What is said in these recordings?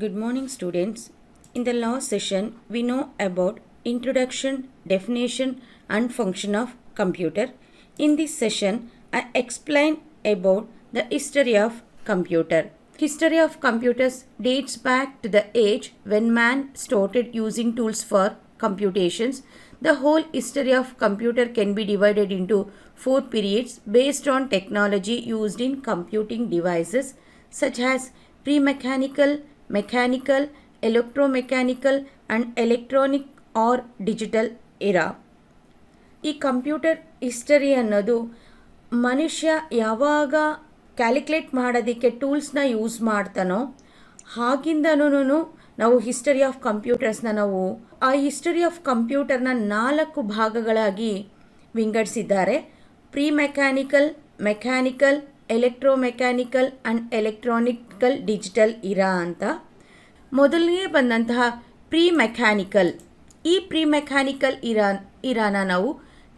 Good morning, students. In the last session, we know about introduction, definition, and function of computer. In this session, I explain about the history of computer. History of computers dates back to the age when man started using tools for computations. The whole history of computer can be divided into 4 periods based on technology used in computing devices such as pre-mechanical, mechanical, electromechanical and electronic or digital era. ಈ computer history ಅನ್ನೋದು ಮನುಷ್ಯ ಯಾವಾಗ calculate ಮಾಡೋದಕ್ಕೆ ಟೂಲ್ಸ್ನ use ಮಾಡ್ತಾನೋ ಆಗಿಂದನೂ ನಾವು history of ಕಂಪ್ಯೂಟರ್ಸ್ನ ನಾವು ಆ history of ಕಂಪ್ಯೂಟರ್ನ 4 ಭಾಗಗಳಾಗಿ ವಿಂಗಡಿಸಿದ್ದಾರೆ. Pre mechanical, mechanical, electromechanical and electronical digital era ಅಂತ. ಮೊದಲನೇ ಬಂದಂತಹ ಪ್ರೀ ಮೆಕ್ಯಾನಿಕಲ್. ಈ ಪ್ರೀ ಮೆಕ್ಯಾನಿಕಲ್ ಇರಾನ ನಾವು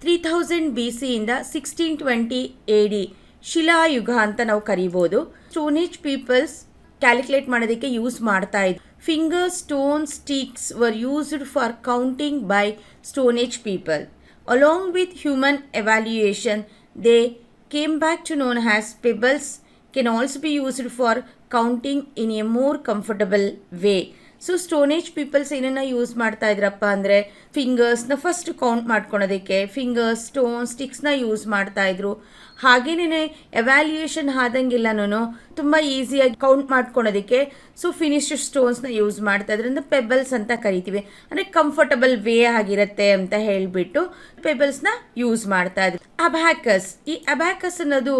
3000 BC ಇಂದ 1620 AD ಶಿಲಾಯುಗ ಅಂತ ನಾವು ಕರಿಬೋದು. ಸ್ಟೋನೇಜ್ ಪೀಪಲ್ಸ್ ಕ್ಯಾಲ್ಕುಲೇಟ್ ಮಾಡೋದಕ್ಕೆ ಯೂಸ್ ಮಾಡ್ತಾ ಇದ್ರು. Finger stone sticks var used for counting by stone age people. Along with human evaluation they came back to known as pebbles can also be used for counting in a more comfortable way. So stone age peoples ಏನನ್ನ use ಮಾಡ್ತಾ ಇದ್ರಪ್ಪ ಅಂದರೆ ಫಿಂಗರ್ಸ್ನ first count ಮಾಡ್ಕೊಳೋದಕ್ಕೆ fingers, stone, ಸ್ಟಿಕ್ಸ್ನ use ಮಾಡ್ತಾ ಇದ್ರು. ಹಾಗೇನೇ ಎವ್ಯಾಲ್ಯೂಯೇಷನ್ ಆದಂಗೆಲ್ಲನೂ ತುಂಬ ಈಸಿಯಾಗಿ ಕೌಂಟ್ ಮಾಡ್ಕೊಳೋದಕ್ಕೆ ಸೊ ಫಿನಿಶ್ಡ್ ಸ್ಟೋನ್ಸ್ನ ಯೂಸ್ ಮಾಡ್ತಾ ಇದ್ರು. ಅಂದರೆ ಪೆಬಲ್ಸ್ ಅಂತ ಕರಿತೀವಿ, ಅಂದರೆ ಕಂಫರ್ಟಬಲ್ ವೇ ಆಗಿರುತ್ತೆ ಅಂತ ಹೇಳಿಬಿಟ್ಟು ಪೆಬಲ್ಸ್ನ ಯೂಸ್ ಮಾಡ್ತಾ ಇದ್ರು. ಅಬ್ಯಾಕಸ್. ಈ ಅಬ್ಯಾಕಸ್ ಅನ್ನೋದು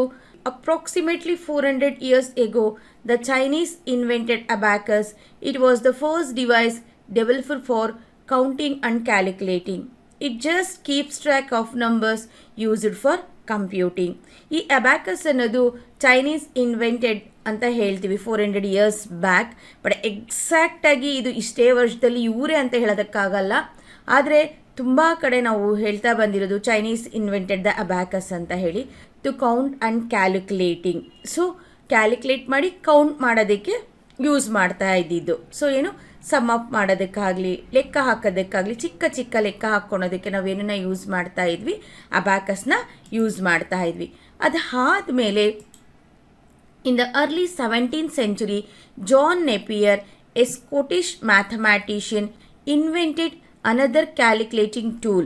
approximately 400 years ago, the Chinese invented abacus. It was the first device developed for counting and calculating. It just keeps track of numbers used for computing. ಈ abacus ಅನ್ನೋದು Chinese invented ಅಂತ ಹೇಳ್ತೀವಿ 400 years back. But ಎಕ್ಸಾಕ್ಟಾಗಿ ಇದು ಇಷ್ಟೇ ವರ್ಷದಲ್ಲಿ ಇವರೇ ಅಂತ ಹೇಳೋದಕ್ಕಾಗಲ್ಲ. ಆದರೆ ತುಂಬ ಕಡೆ ನಾವು ಹೇಳ್ತಾ ಬಂದಿರೋದು ಚೈನೀಸ್ ಇನ್ವೆಂಟೆಡ್ ದ ಅಬ್ಯಾಕಸ್ ಅಂತ ಹೇಳಿ. To count and calculating. So calculate ಮಾಡಿ ಕೌಂಟ್ ಮಾಡೋದಕ್ಕೆ ಯೂಸ್ ಮಾಡ್ತಾ ಇದ್ದಿದ್ದು. ಸೊ ಏನು ಸಮ್ ಅಪ್ ಮಾಡೋದಕ್ಕಾಗಲಿ, ಲೆಕ್ಕ ಹಾಕೋದಕ್ಕಾಗಲಿ, ಚಿಕ್ಕ ಚಿಕ್ಕ ಲೆಕ್ಕ ಹಾಕ್ಕೊಳೋದಕ್ಕೆ ನಾವೇನನ್ನ ಯೂಸ್ ಮಾಡ್ತಾ ಇದ್ವಿ, ಅಬ್ಯಾಕಸ್ನ ಯೂಸ್ ಮಾಡ್ತಾ ಇದ್ವಿ. ಅದು ಆದಮೇಲೆ in the early 17th century, John Napier, a Scottish mathematician, invented another calculating tool.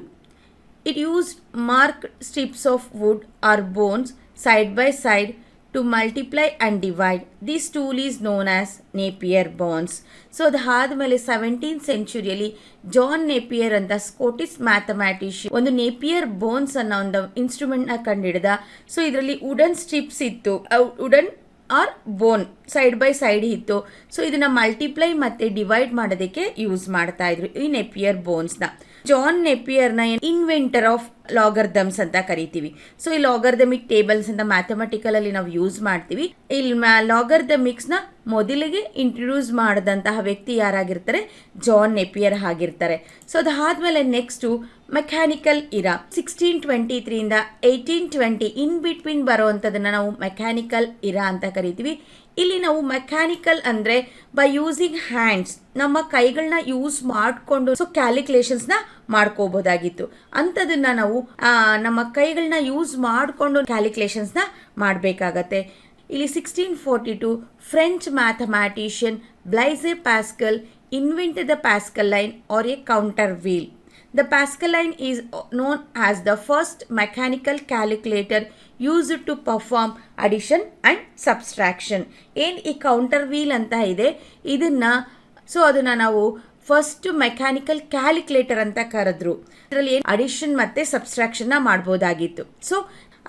It used marked strips of wood or bones side by side to multiply and divide. This tool is known as Napier bones. So ಅದಾದಮೇಲೆ 17th centuryಯಲ್ಲಿ John Napier ಅಂತ Scottish mathematician ಒಂದು Napier bones ಅನ್ನೋ ಒಂದು ಇನ್ಸ್ಟ್ರೂಮೆಂಟ್ನ ಕಂಡುಹಿಡಿದ. So ಇದರಲ್ಲಿ wooden strips ಇತ್ತು, wooden or bone side by side ಇತ್ತು. ಸೊ ಇದನ್ನು ಮಲ್ಟಿಪ್ಲೈ ಮತ್ತು ಡಿವೈಡ್ ಮಾಡೋದಕ್ಕೆ ಯೂಸ್ ಮಾಡ್ತಾ ಇದ್ರು ಈ ನೆಪಿಯರ್ ಬೋನ್ಸ್ನ. ಜಾನ್ ನೆಪಿಯರ್ನ ಇನ್ವೆಂಟರ್ ಆಫ್ ಲಾಗರ್ದಮ್ಸ್ ಅಂತ ಕರಿತೀವಿ. ಸೊ ಈ ಲಾಗರ್ದಮಿಕ್ ಟೇಬಲ್ಸ್ ಅಂತ ಮ್ಯಾಥಮೆಟಿಕಲಲ್ಲಿ ನಾವು ಯೂಸ್ ಮಾಡ್ತೀವಿ. ಇಲ್ಲಿ ಲಾಗರ್ದಮಿಕ್ಸ್ನ ಮೊದಲಿಗೆ ಇಂಟ್ರೊಡ್ಯೂಸ್ ಮಾಡಿದಂತಹ ವ್ಯಕ್ತಿ ಯಾರಾಗಿರ್ತಾರೆ, ಜಾನ್ ನೆಪಿಯರ್ ಆಗಿರ್ತಾರೆ. ಸೊ ಅದಾದಮೇಲೆ ನೆಕ್ಸ್ಟು ಮೆಕ್ಯಾನಿಕಲ್ ಇರಾ 1623 ಇಂದ 1820 ಇನ್ ಬಿಟ್ವೀನ್ ಬರೋವಂಥದ್ದನ್ನು ನಾವು ಮೆಕ್ಯಾನಿಕಲ್ ಇರಾ ಅಂತ ಕರಿತೀವಿ. ಇಲ್ಲಿ ನಾವು ಮೆಕ್ಯಾನಿಕಲ್ ಅಂದರೆ ಬೈ ಯೂಸಿಂಗ್ ಹ್ಯಾಂಡ್ಸ್, ನಮ್ಮ ಕೈಗಳನ್ನ ಯೂಸ್ ಮಾಡಿಕೊಂಡು ಸೊ ಕ್ಯಾಲ್ಕುಲೇಷನ್ಸ್ನ ಮಾಡ್ಕೋಬೋದಾಗಿತ್ತು. ಅಂಥದನ್ನು ನಾವು ನಮ್ಮ ಕೈಗಳನ್ನ ಯೂಸ್ ಮಾಡಿಕೊಂಡು ಕ್ಯಾಲ್ಕುಲೇಷನ್ಸ್ನ ಮಾಡಬೇಕಾಗತ್ತೆ. ಇಲ್ಲಿ 1642 French mathematician Blaise Pascal invented the Pascal line or a counter wheel. The Pascal line is known as the first mechanical calculator used to perform addition and subtraction. ಏನು ಈ counter wheel ಅಂತ ಇದೆ ಇದನ್ನು ಅದನ್ನು ನಾವು ಫಸ್ಟ್ ಮೆಕ್ಯಾನಿಕಲ್ ಕ್ಯಾಲ್ಕುಲೇಟರ್ ಅಂತ ಕರೆದ್ರು. ಇದರಲ್ಲಿ ಏನು ಅಡಿಷನ್ ಮತ್ತು ಸಬ್ಸ್ಟ್ರಾಕ್ಷನ್ನ ಮಾಡ್ಬೋದಾಗಿತ್ತು. ಸೊ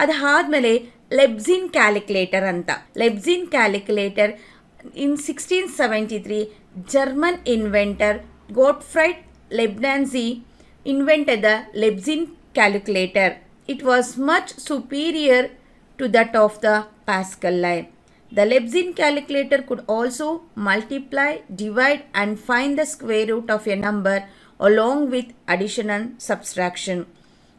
ಅದಾದಮೇಲೆ ಲೆಬ್ಸಿನ್ ಕ್ಯಾಲ್ಕುಲೇಟರ್ ಅಂತ. ಲೆಬ್ಸಿನ್ calculator in 1673 German inventor Gottfried Leibniz invented the Lebesgue calculator. It was much superior to that of the Pascal line. The Lebesgue calculator could also multiply, divide and find the square root of a number along with addition and subtraction.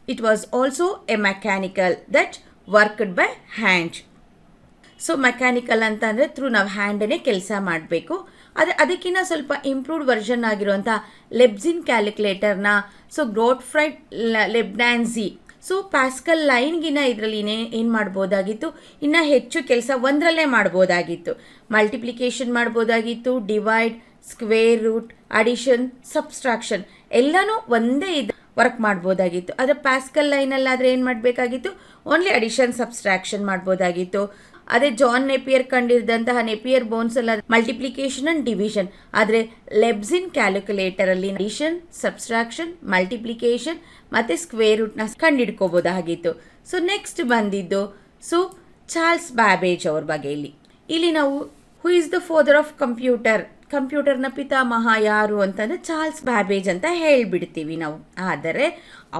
It was also a mechanical that worked by hand. So mechanical ಅಂತಂದರೆ through ನಾವು ಹ್ಯಾಂಡನ್ನೇ ಕೆಲಸ ಮಾಡಬೇಕು. ಆದರೆ ಅದಕ್ಕಿಂತ ಸ್ವಲ್ಪ improved version ಆಗಿರುವಂಥ Leibniz ಕ್ಯಾಲ್ಕುಲೇಟರ್ನ so Gottfried Leibniz so Pascal ಲೈನ್ಗಿನ ಇದರಲ್ಲಿ ಏನು ಮಾಡ್ಬೋದಾಗಿತ್ತು, ಇನ್ನು ಹೆಚ್ಚು ಕೆಲಸ ಒಂದರಲ್ಲೇ ಮಾಡ್ಬೋದಾಗಿತ್ತು. ಮಲ್ಟಿಪ್ಲಿಕೇಶನ್ ಮಾಡ್ಬೋದಾಗಿತ್ತು, divide, square root, addition, subtraction ಎಲ್ಲನೂ ಒಂದೇ ಇದು ವರ್ಕ್ ಮಾಡ್ಬೋದಾಗಿತ್ತು. ಆದರೆ ಪ್ಯಾಸ್ಕಲ್ ಲೈನಲ್ಲಾದರೆ ಏನು ಮಾಡಬೇಕಾಗಿತ್ತು, ಓನ್ಲಿ ಅಡಿಷನ್ ಸಬ್ಸ್ಟ್ರಾಕ್ಷನ್ ಮಾಡ್ಬೋದಾಗಿತ್ತು. ಅದೇ ಜಾನ್ ನೆಪಿಯರ್ ಕಂಡಿರಿದಂತಹ ನೆಪಿಯರ್ ಬೋನ್ಸ್ ಎಲ್ಲ ಮಲ್ಟಿಪ್ಲಿಕೇಶನ್ ಅಂಡ್ ಡಿವಿಷನ್. ಆದರೆ ಲೆಬ್ಸಿನ್ ಕ್ಯಾಲ್ಕುಲೇಟರಲ್ಲಿ ಅಡಿಷನ್, ಸಬ್ಸ್ಟ್ರಾಕ್ಷನ್, ಮಲ್ಟಿಪ್ಲಿಕೇಶನ್ ಮತ್ತು ಸ್ಕ್ವೇರ್ ರೂಟ್ನ ಕಂಡಿಡ್ಕೋಬೋದಾಗಿತ್ತು. ಸೊ ನೆಕ್ಸ್ಟ್ ಬಂದಿದ್ದು ಸೊ ಚಾರ್ಲ್ಸ್ ಬ್ಯಾಬೇಜ್ ಅವ್ರ ಬಗ್ಗೆ. ಇಲ್ಲಿ ನಾವು who is the father of ಕಂಪ್ಯೂಟರ್ನ ಪಿತಾಮಹ ಯಾರು ಅಂತಂದರೆ ಚಾರ್ಲ್ಸ್ ಬ್ಯಾಬೇಜ್ ಅಂತ ಹೇಳಿಬಿಡ್ತೀವಿ ನಾವು. ಆದರೆ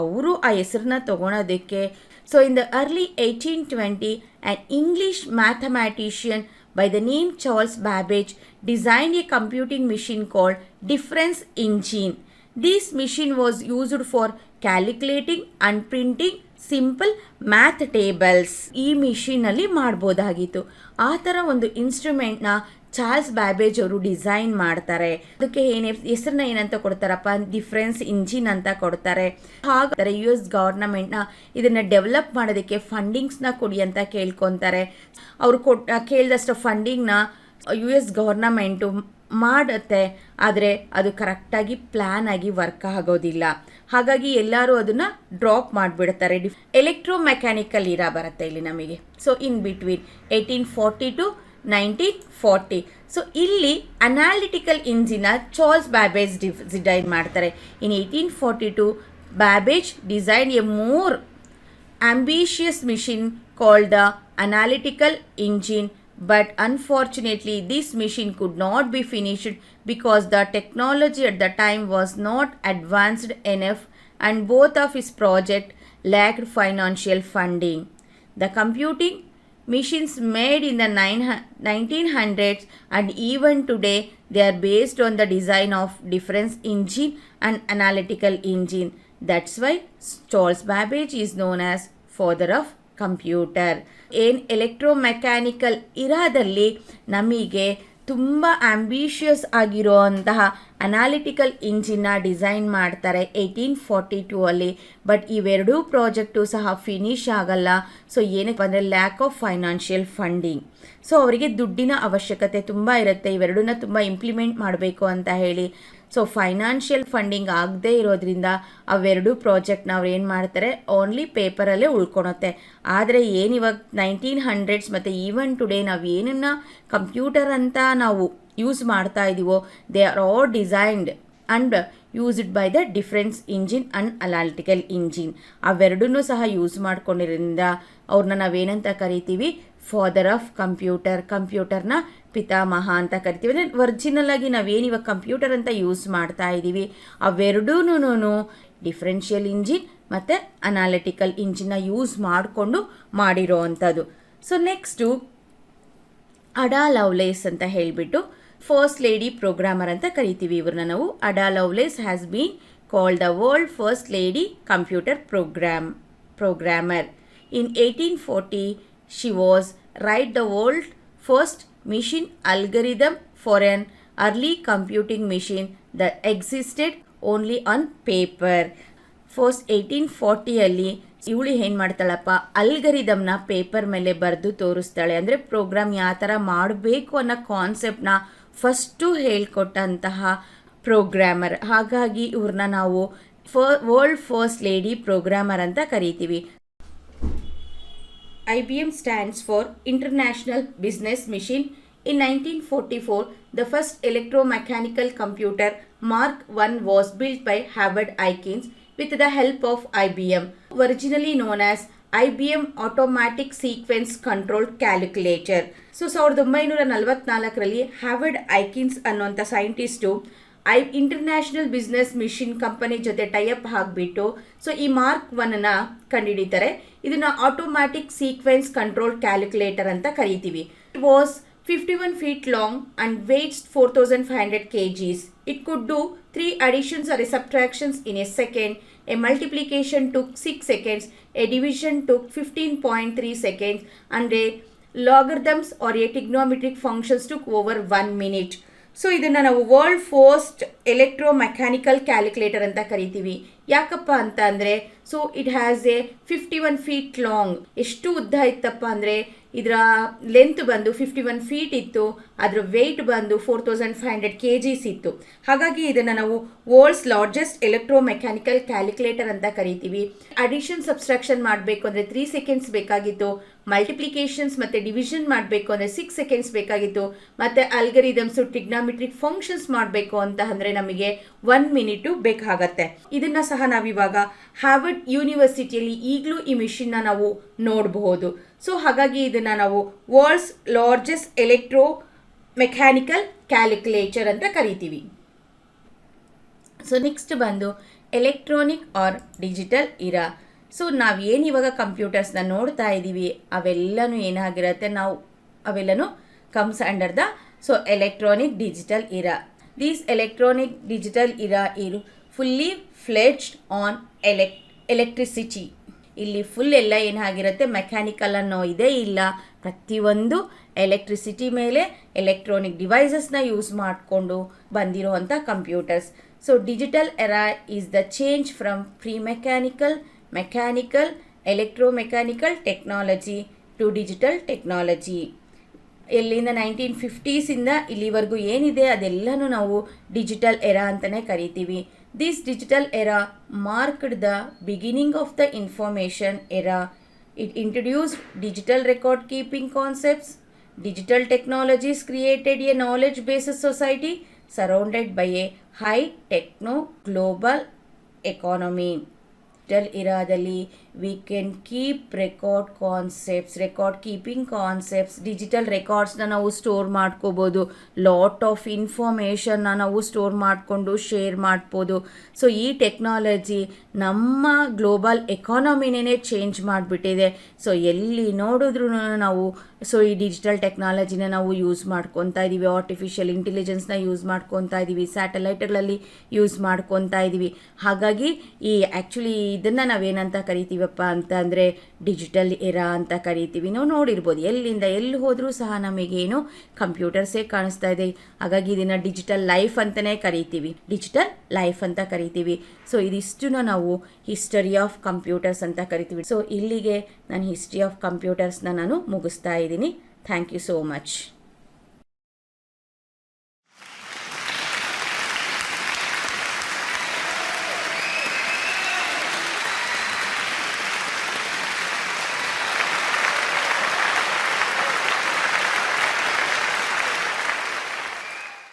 ಅವರು ಆ ಹೆಸರನ್ನ ತಗೊಳೋದಕ್ಕೆ so in the early 1820 an English mathematician by the name Charles Babbage designed a computing machine called difference engine. This machine was used for calculating and printing simple math tables. ಈ ಮಿಷಿನಲ್ಲಿ ಮಾಡ್ಬೋದಾಗಿತ್ತು. ಆ ಥರ ಒಂದು ಇನ್ಸ್ಟ್ರೂಮೆಂಟ್ನ ಚಾರ್ಲ್ಸ್ ಬ್ಯಾಬೇಜ್ ಅವರು design ಮಾಡ್ತಾರೆ. ಅದಕ್ಕೆ ಹೆಸರನ್ನ ಏನಂತ ಕೊಡ್ತಾರಪ್ಪ, difference engine ಅಂತ ಕೊಡ್ತಾರೆ. ಹಾಗಾದರೆ US ಗವರ್ನಮೆಂಟ್ನ ಇದನ್ನು ಡೆವಲಪ್ ಮಾಡೋದಕ್ಕೆ ಫಂಡಿಂಗ್ಸ್ನ ಕೊಡಿ ಅಂತ ಕೇಳ್ಕೊತಾರೆ. ಅವರು ಕೇಳಿದಷ್ಟು ಫಂಡಿಂಗ್ನ US ಗವರ್ನಮೆಂಟು ಮಾಡುತ್ತೆ, ಆದರೆ ಅದು ಕರೆಕ್ಟಾಗಿ ಪ್ಲ್ಯಾನ್ ಆಗಿ ವರ್ಕ್ ಆಗೋದಿಲ್ಲ. ಹಾಗಾಗಿ ಎಲ್ಲರೂ ಅದನ್ನು ಡ್ರಾಪ್ ಮಾಡಿಬಿಡ್ತಾರೆ. ಎಲೆಕ್ಟ್ರೋ ಮೆಕ್ಯಾನಿಕಲ್ ಇರಾ ಬರುತ್ತೆ ಇಲ್ಲಿ ನಮಗೆ. So in between 1840 to 1940. So ಇಲ್ಲಿ ಅನಾಲಿಟಿಕಲ್ ಇಂಜಿನ ಚಾರ್ಲ್ಸ್ ಬ್ಯಾಬೇಜ್ ಡಿಸೈನ್ ಮಾಡ್ತಾರೆ. ಇನ್ 1842 Babbage design A more ambitious machine called the analytical engine. But unfortunately, this machine could not be finished because the technology at the time was not advanced enough and both of his projects lacked financial funding. The computing machines made in the 1900s and even today, they are based on the design of difference engine and analytical engine. That's why Charles Babbage is known as father of computer. ಏನು ಎಲೆಕ್ಟ್ರೋಮೆಕ್ಯಾನಿಕಲ್ ಇರಾದಲ್ಲಿ ನಮಗೆ ತುಂಬ ambitious ಆಗಿರೋಂತಹ analytical ಇಂಜಿನ್ನ design ಮಾಡ್ತಾರೆ 1842 ಅಲ್ಲಿ. But ಇವೆರಡೂ project ಸಹ finish ಆಗಲ್ಲ. So ಏನಕ್ಕೆ ಅಂದರೆ lack of financial funding. So ಅವರಿಗೆ ದುಡ್ಡಿನ ಅವಶ್ಯಕತೆ ತುಂಬ ಇರುತ್ತೆ ಇವೆರಡನ್ನ ತುಂಬ ಇಂಪ್ಲಿಮೆಂಟ್ ಮಾಡಬೇಕು ಅಂತ ಹೇಳಿ. ಸೊ ಫೈನಾನ್ಷಿಯಲ್ ಫಂಡಿಂಗ್ ಆಗದೇ ಇರೋದ್ರಿಂದ ಅವೆರಡೂ ಪ್ರಾಜೆಕ್ಟ್ನ ಅವ್ರು ಏನು ಮಾಡ್ತಾರೆ, ಓನ್ಲಿ ಪೇಪರಲ್ಲೇ ಉಳ್ಕೊಳುತ್ತೆ. ಆದರೆ ಏನಿವಾಗ 1900s ಮತ್ತು ಈವನ್ ಟುಡೇ ನಾವು ಏನನ್ನು ಕಂಪ್ಯೂಟರ್ ಅಂತ ನಾವು ಯೂಸ್ ಮಾಡ್ತಾ ಇದ್ದೀವೋ they are all designed and used by the difference engine and analytical engine. ಅವೆರಡನ್ನೂ ಸಹ ಯೂಸ್ ಮಾಡ್ಕೊಂಡಿರೋದ್ರಿಂದ ಅವ್ರನ್ನ ನಾವೇನಂತ ಕರಿತೀವಿ, ಫಾದರ್ ಆಫ್ ಕಂಪ್ಯೂಟರ್ನ ಪಿತಾಮಹ ಅಂತ ಕರಿತೀವಿ. ಅಂದರೆ ಒರಿಜಿನಲ್ ಆಗಿ ನಾವೇನಿವಾಗ ಕಂಪ್ಯೂಟರ್ ಅಂತ ಯೂಸ್ ಮಾಡ್ತಾ ಇದ್ದೀವಿ ಅವೆರಡೂ ಡಿಫ್ರೆನ್ಷಿಯಲ್ ಇಂಜಿನ್ ಮತ್ತು ಅನಾಲಿಟಿಕಲ್ ಇಂಜಿನ್ನ ಯೂಸ್ ಮಾಡಿಕೊಂಡು ಮಾಡಿರೋ ಅಂಥದ್ದು. ಸೊ ನೆಕ್ಸ್ಟು ಅಡಾ ಲವ್ಲೇಸ್ ಅಂತ ಹೇಳಿಬಿಟ್ಟು ಫಸ್ಟ್ ಲೇಡಿ ಪ್ರೋಗ್ರಾಮರ್ ಅಂತ ಕರಿತೀವಿ ಇವ್ರನ್ನ ನಾವು. Ada Lovelace has been called the world first lady computer programmer. In 1840, she was write the world first machine algorithm for an early computing machine that existed only on paper. First 1840 ಇವಳು ಏನು ಮಾಡ್ತಾಳಪ್ಪ, ಅಲ್ಗರಿದಮ್ನ paper ಮೇಲೆ ಬರೆದು ತೋರಿಸ್ತಾಳೆ. ಅಂದರೆ program ಯಾವ ಥರ ಮಾಡಬೇಕು ಅನ್ನೋ ಕಾನ್ಸೆಪ್ಟನ್ನ first ಹೇಳ್ಕೊಟ್ಟಂತಹ programmer. ಹಾಗಾಗಿ ಇವ್ರನ್ನ ನಾವು ವರ್ಲ್ಡ್ ಫಸ್ಟ್ ಲೇಡಿ ಪ್ರೋಗ್ರಾಮರ್ ಅಂತ ಕರಿತೀವಿ. IBM stands for International Business Machine. In 1944, the first electromechanical computer Mark I was built by Howard Aikins with the help of IBM, originally known as IBM Automatic Sequence Control Calculator. So 1944ರಲ್ಲಿ Howard Aiken ಅನ್ನೋಂಥ scientist international business machine company ಜೊತೆ tie up ಆಗಿಬಿಟ್ಟು so ಈ Mark 1ನ ಕಂಡುಹಿಡಿತಾರೆ. ಇದನ್ನು automatic sequence control calculator ಅಂತ ಕರಿತೀವಿ. It was 51 feet long and weighs 4,500 kgs. It could do 3 additions or subtractions in a second. A multiplication took 6 seconds. A division took 15.3 seconds. And a logarithms or a trigonometric functions took over 1 minute. So ಇದನ್ನು ನಾವು world first electro mechanical calculator ಅಂತ ಕರಿತೀವಿ. ಯಾಕಪ್ಪ ಅಂತ ಅಂದರೆ so it has A 51 feet long. ಎಷ್ಟು ಉದ್ದ ಇತ್ತಪ್ಪ ಅಂದರೆ ಇದರ ಲೆಂತ್ ಬಂದು 51 ಫೀಟ್ ಇತ್ತು, ಅದರ ವೆಯ್ಟ್ ಬಂದು 4500 kgs ಇತ್ತು. ಹಾಗಾಗಿ ಇದನ್ನು ನಾವು world's largest electromechanical calculator ಅಂತ ಕರಿತೀವಿ. ಅಡಿಷನ್ ಸಬ್ಸ್ಟ್ರಾಕ್ಷನ್ ಮಾಡಬೇಕು ಅಂದರೆ 3 ಸೆಕೆಂಡ್ಸ್ ಬೇಕಾಗಿತ್ತು, ಮಲ್ಟಿಪ್ಲಿಕೇಶನ್ಸ್ ಮತ್ತು ಡಿವಿಷನ್ ಮಾಡಬೇಕು ಅಂದರೆ 6 ಸೆಕೆಂಡ್ಸ್ ಬೇಕಾಗಿತ್ತು, ಮತ್ತು ಅಲ್ಗರಿದಮ್ಸು ಟ್ರಿಗ್ನಾಮೆಟ್ರಿಕ್ ಫಂಕ್ಷನ್ಸ್ ಮಾಡಬೇಕು ಅಂತ ಅಂದರೆ ನಮಗೆ 1 ಮಿನಿಟು ಬೇಕಾಗತ್ತೆ. ಇದನ್ನು ಸಹ ನಾವಿವಾಗ ಹಾರ್ವರ್ಡ್ ಯೂನಿವರ್ಸಿಟಿಯಲ್ಲಿ ಈಗಲೂ ಈ ಮಿಷಿನ್ನ ನಾವು ನೋಡಬಹುದು. ಸೊ ಹಾಗಾಗಿ ಇದನ್ನು ನಾವು world's largest electromechanical calculator ಅಂತ ಕರಿತೀವಿ. ಸೊ ನೆಕ್ಸ್ಟ್ ಬಂದು electronic or digital era. So ನಾವು ಏನು ಇವಾಗ ಕಂಪ್ಯೂಟರ್ಸ್ನ ನೋಡ್ತಾ ಇದ್ದೀವಿ ಅವೆಲ್ಲನೂ ಏನಾಗಿರುತ್ತೆ, ನಾವು ಅವೆಲ್ಲನೂ comes under the so electronic digital era. These electronic digital era ಇರು ಫುಲ್ಲಿ ಫ್ಲೆಡ್ಜ್ಡ್ ಆನ್ ಎಲೆಕ್ಟ್ರಿಸಿಟಿ. ಇಲ್ಲಿ ಫುಲ್ ಎಲ್ಲ ಏನಾಗಿರುತ್ತೆ, ಮೆಕ್ಯಾನಿಕಲ್ ಅನ್ನೋ ಇದೇ ಇಲ್ಲ, ಪ್ರತಿಯೊಂದು ಎಲೆಕ್ಟ್ರಿಸಿಟಿ ಮೇಲೆ ಎಲೆಕ್ಟ್ರಾನಿಕ್ ಡಿವೈಸಸ್ನ ಯೂಸ್ ಮಾಡಿಕೊಂಡು ಬಂದಿರುವಂಥ computers. So digital era is the change from pre mechanical electromechanical technology to digital technology. ಎಲ್ಲಿಂದ 1950s ಇಲ್ಲಿವರೆಗೂ ಏನಿದೆ ಅದೆಲ್ಲನೂ ನಾವು ಡಿಜಿಟಲ್ ಎರಾ ಅಂತಲೇ ಕರಿತೀವಿ. This digital era marked the beginning of the information era. It introduced digital record keeping concepts. Digital technologies created a knowledge-based society surrounded by a high techno global economy. Digital ಇರಾದಲ್ಲಿ we can keep record keeping concepts. Digital ರೆಕಾರ್ಡ್ಸ್ನ ನಾವು store ಮಾಡ್ಕೋಬೋದು, lot of ಇನ್ಫಾರ್ಮೇಷನ್ನ ನಾವು store ಮಾಡಿಕೊಂಡು share ಮಾಡ್ಬೋದು. So ಈ technology ನಮ್ಮ global ಎಕಾನಮಿನೇ change ಮಾಡಿಬಿಟ್ಟಿದೆ. So ಎಲ್ಲಿ ನೋಡಿದ್ರೂ ನಾವು ಸೊ ಈ ಡಿಜಿಟಲ್ ಟೆಕ್ನಾಲಜಿನ ನಾವು ಯೂಸ್ ಮಾಡ್ಕೊತಾ ಇದ್ದೀವಿ, ಆರ್ಟಿಫಿಷಿಯಲ್ ಇಂಟೆಲಿಜೆನ್ಸ್ನ ಯೂಸ್ ಮಾಡ್ಕೊತಾ ಇದ್ದೀವಿ, ಸ್ಯಾಟಲೈಟ್ಗಳಲ್ಲಿ ಯೂಸ್ ಮಾಡ್ಕೊತಾ ಇದ್ದೀವಿ. ಹಾಗಾಗಿ ಈ ಆ್ಯಕ್ಚುಲಿ ಇದನ್ನು ನಾವೇನಂತ ಕರಿತೀವಪ್ಪ ಅಂತ ಅಂದರೆ ಡಿಜಿಟಲ್ ಎರಾ ಅಂತ ಕರಿತೀವಿ. ನಾವು ನೋಡಿರ್ಬೋದು ಎಲ್ಲಿಂದ ಎಲ್ಲಿ ಹೋದರೂ ಸಹ ನಮಗೇನು ಕಂಪ್ಯೂಟರ್ಸೇ ಕಾಣಿಸ್ತಾ ಇದೆ. ಹಾಗಾಗಿ ಇದನ್ನು ಡಿಜಿಟಲ್ ಲೈಫ್ ಅಂತಲೇ ಕರಿತೀವಿ, ಡಿಜಿಟಲ್ ಲೈಫ್ ಅಂತ ಕರಿತೀವಿ. ಸೊ ಇದಿಷ್ಟನ್ನು ನಾವು ಹಿಸ್ಟರಿ ಆಫ್ ಕಂಪ್ಯೂಟರ್ಸ್ ಅಂತ ಕರಿತೀವಿ. ಸೊ ಇಲ್ಲಿಗೆ ನಾನು ಹಿಸ್ಟ್ರಿ ಆಫ್ ಕಂಪ್ಯೂಟರ್ಸ್ನ ನಾನು ಮುಗಿಸ್ತಾ ಇದ್ದೀನಿ. Thank you so much.